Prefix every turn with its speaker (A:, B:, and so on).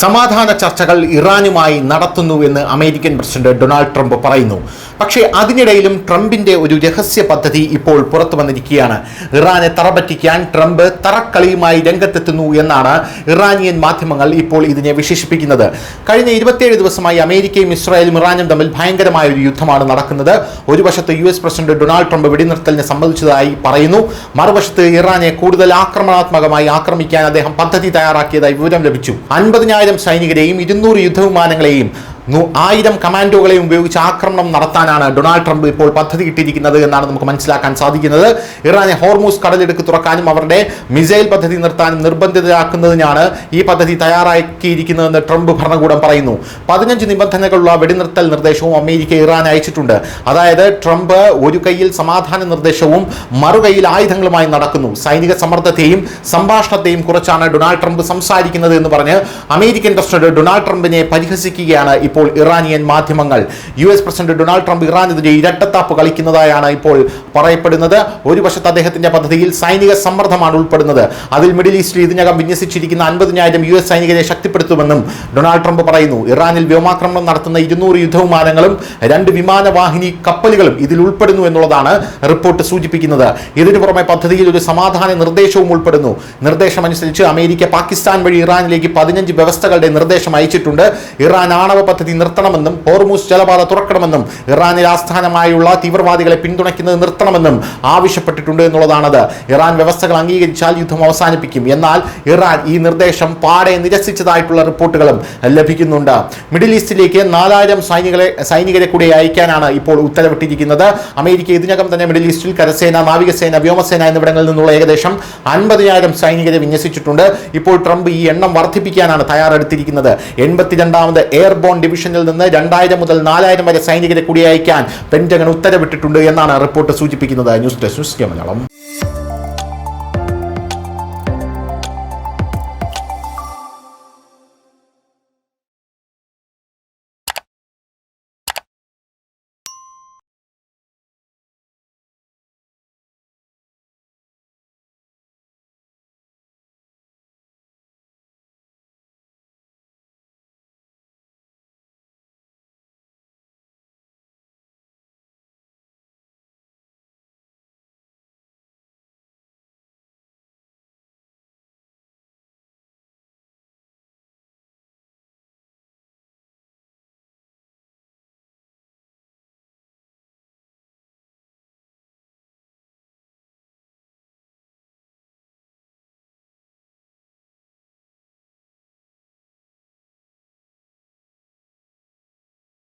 A: സമാധാന ചർച്ചകൾ ഇറാനുമായി നടത്തുന്നുവെന്ന് അമേരിക്കൻ പ്രസിഡന്റ് ഡൊണാൾഡ് ട്രംപ് പറയുന്നു. പക്ഷേ അതിനിടയിലും ട്രംപിന്റെ ഒരു രഹസ്യ പദ്ധതി ഇപ്പോൾ പുറത്തു വന്നിരിക്കുകയാണ്. ഇറാനെ തറപറ്റിക്കാൻ ട്രംപ് തറക്കളിയുമായി രംഗത്തെത്തുന്നു എന്നാണ് ഇറാനിയൻ മാധ്യമങ്ങൾ ഇപ്പോൾ ഇതിനെ വിശേഷിപ്പിക്കുന്നത്. കഴിഞ്ഞ 27 ദിവസമായി അമേരിക്കയും ഇസ്രായേലും ഇറാനും തമ്മിൽ ഭയങ്കരമായ ഒരു യുദ്ധമാണ് നടക്കുന്നത്. ഒരു വശത്ത് US പ്രസിഡന്റ് ഡൊണാൾഡ് ട്രംപ് വെടിനിർത്തലിനെ സമ്മതിച്ചതായി പറയുന്നു. മറുവശത്ത് ഇറാനെ കൂടുതൽ ആക്രമണാത്മകമായി ആക്രമിക്കാൻ അദ്ദേഹം പദ്ധതി തയ്യാറാക്കിയതായി വിവരം ലഭിച്ചു. 50,000 സൈനികരെയും 200 യുദ്ധവിമാനങ്ങളെയും 1000 കമാൻഡോകളെയും ഉപയോഗിച്ച് ആക്രമണം നടത്താനാണ് ഡൊണാൾഡ് ട്രംപ് ഇപ്പോൾ പദ്ധതി ഇട്ടിരിക്കുന്നത് എന്നാണ് നമുക്ക് മനസ്സിലാക്കാൻ സാധിക്കുന്നത്. ഇറാനെ ഹോർമൂസ് കടലിടുക്ക് തുറക്കാനും അവരുടെ മിസൈൽ പദ്ധതി നിർത്താനും നിർബന്ധിതരാക്കുന്നതിനാണ് ഈ പദ്ധതി തയ്യാറാക്കിയിരിക്കുന്നതെന്ന് ട്രംപ് ഭരണകൂടം പറയുന്നു. 15 നിബന്ധനകളുള്ള വെടിനിർത്തൽ നിർദ്ദേശവും അമേരിക്ക ഇറാൻ അയച്ചിട്ടുണ്ട്. അതായത് ട്രംപ് ഒരു കൈയിൽ സമാധാന നിർദ്ദേശവും മറുകൈയിൽ ആയുധങ്ങളുമായി നടക്കുന്നു. സൈനിക സമ്മർദ്ദത്തെയും സംഭാഷണത്തെയും കുറിച്ചാണ് ഡൊണാൾഡ് ട്രംപ് സംസാരിക്കുന്നത് എന്ന് പറഞ്ഞ് അമേരിക്കൻ പ്രസിഡന്റ് ഡൊണാൾഡ് ട്രംപിനെ പരിഹസിക്കുകയാണ് ഇപ്പോൾ ഇറാനിയൻ മാധ്യമങ്ങൾ. US പ്രസിഡന്റ് ഡൊണാൾഡ് ട്രംപ് ഇറാനെതിരെ ഇരട്ടത്താപ്പ് കളിക്കുന്നതായാണ് ഇപ്പോൾ പറയപ്പെടുന്നത്. ഒരു വശത്ത് അദ്ദേഹത്തിന്റെ പദ്ധതിയിൽ സൈനിക സമ്മർദ്ദമാണ് ഉൾപ്പെടുന്നത്. അതിൽ മിഡിൽ ഈസ്റ്റിൽ ഇതിനകം വിന്യസിച്ചിരിക്കുന്ന 50,000 US സൈനികരെ ശക്തിപ്പെടുത്തുമെന്നും ഡൊണാൾഡ് ട്രംപ് പറയുന്നു. ഇറാനിൽ വ്യോമാക്രമണം നടത്തുന്ന 200 യുദ്ധവിമാനങ്ങളും 2 വിമാനവാഹിനി കപ്പലുകളും ഇതിൽ ഉൾപ്പെടുന്നു എന്നുള്ളതാണ് റിപ്പോർട്ട് സൂചിപ്പിക്കുന്നത്. ഇതിനു പുറമെ പദ്ധതിയിൽ ഒരു സമാധാന നിർദ്ദേശവും ഉൾപ്പെടുന്നു. നിർദ്ദേശമനുസരിച്ച് അമേരിക്ക പാകിസ്ഥാൻ വഴി ഇറാനിലേക്ക് 15 വ്യവസ്ഥകളുടെ നിർദ്ദേശം അയച്ചിട്ടുണ്ട്. ഇറാൻ ആണവ പദ്ധതി നിർത്തണമെന്നും ഹോർമൂസ് ജലപാത തുറക്കണമെന്നും ഇറാനിൽ ആസ്ഥാനമായുള്ള തീവ്രവാദികളെ പിന്തുണയ്ക്കുന്നത് നിർത്തണമെന്നും ആവശ്യപ്പെട്ടിട്ടുണ്ട് എന്നുള്ളതാണത്. ഇറാൻ വ്യവസ്ഥകൾ അംഗീകരിച്ചാൽ യുദ്ധം അവസാനിപ്പിക്കും. എന്നാൽ ഇറാൻ ഈ നിർദ്ദേശം പാടെ നിരസിച്ചതായിട്ടുള്ള റിപ്പോർട്ടുകളും ലഭിക്കുന്നുണ്ട്. മിഡിൽ ഈസ്റ്റിലേക്ക് 4000 സൈനികരെ കൂടി അയക്കാനാണ് ഇപ്പോൾ ഉത്തരവിട്ടിരിക്കുന്നത്. അമേരിക്ക ഇതിനകം തന്നെ മിഡിൽ ഈസ്റ്റിൽ കരസേന, നാവികസേന, വ്യോമസേന എന്നിവിടങ്ങളിൽ നിന്നുള്ള ഏകദേശം 50,000 സൈനികരെ വിന്യസിച്ചിട്ടുണ്ട്. ഇപ്പോൾ ട്രംപ് ഈ എണ്ണം വർദ്ധിപ്പിക്കാനാണ് തയ്യാറെടുത്തിരിക്കുന്നത്. 82ാമത് എയർബോൺ ഡിവിഷനിൽ നിന്ന് 2000 മുതൽ 4000 വരെ സൈനികരെ കൂടി അയക്കാൻ പെന്റഗൺ ഉത്തരവിട്ടിട്ടുണ്ട് എന്നാണ് റിപ്പോർട്ട് സൂചിപ്പിക്കുന്നത്. News desk Malayalam.